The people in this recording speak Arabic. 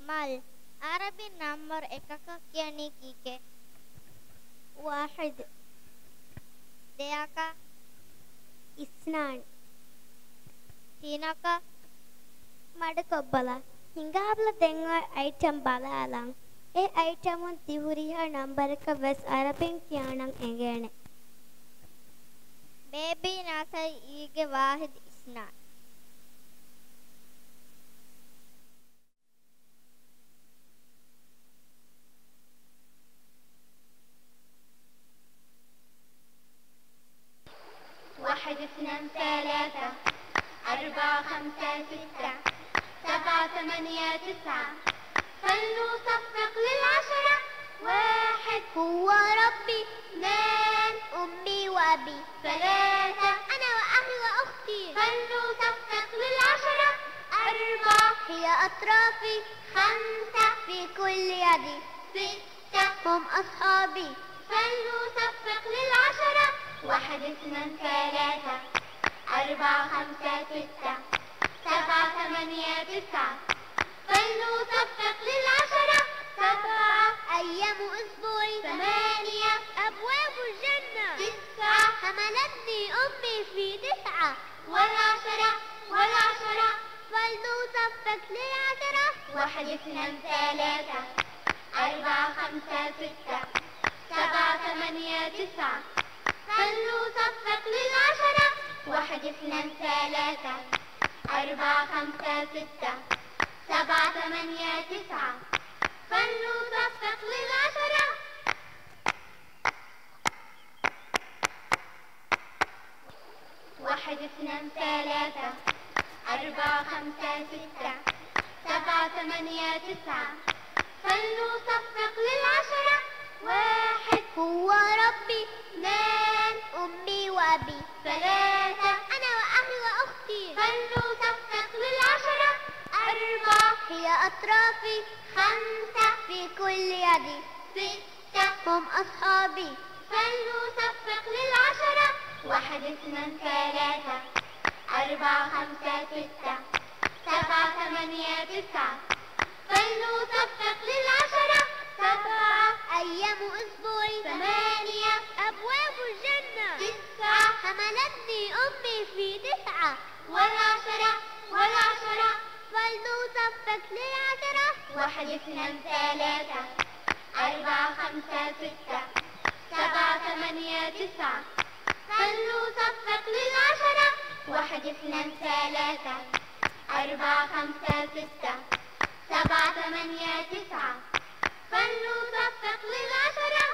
मल अरबी नंबर एकक කියන්නේ කීකේ? 1 දෙයක 2 3ක මඩ කොබ්බලා හිඟාබල දෙංග ಐಟම් බලාලං ඒ ಐಟමුන් තිහුරිහ නම්බර් එක වෙස් අරබෙන් කියනං එගේනේ බේබී नासයි ඊගේ वाहिद ඉස්නා واحد اثنان ثلاثة أربعة خمسة ستة سبعة ثمانية تسعة خلوا صفق للعشرة واحد هو ربي اثنان أمي وأبي ثلاثة أنا وأهلي وأختي خلوا صفق للعشرة أربعة هي أطرافي خمسة في كل يدي 6 هم أصحابي خلوا صفق للعشرة واحد اثنان ثلاثة أربعة خمسة ستة سبعة ثمانية تسعة خلوا صفق للعشرة 7 أيام أسبوعي 8 أبواب الجنة 9 حملتني أمي في 9 والعشرة فلنصفق للعشرة واحد اثنان ثلاثة أربعة خمسة ستة سبعة ثمانية تسعة خلوا صفق للعشرة واحد اثنان ثلاثة أربعة خمسة ستة سبعة ثمانية تسعة خلوا صفق للعشرة واحد اثنان ثلاثة أربعة خمسة ستة سبعة ثمانية تسعة خلوا صفق للعشرة واحد هو ربي اثنان أمي وأبي ثلاثة أنا وأهلي وأختي خلوا صفق للعشرة 4 هي أطرافي 5 في كل يدي 6 هم أصحابي خلوا صفق للعشرة واحد اثنان ثلاثة أربعة خمسة ستة سبعة ثمانية تسعة خلوا صفق للعشرة 7 أيام أسبوعي 8 أبواب الجنة 9 حملتني أمي في 9 والعشرة فلنصفق للعشرة واحد اثنان ثلاثة أربعة خمسة ستة سبعة ثمانية تسعة خلوا صفق للعشرة واحد اثنان ثلاثة أربعة خمسة ستة سبعة ثمانية تسعة خلوا صفق للعشرة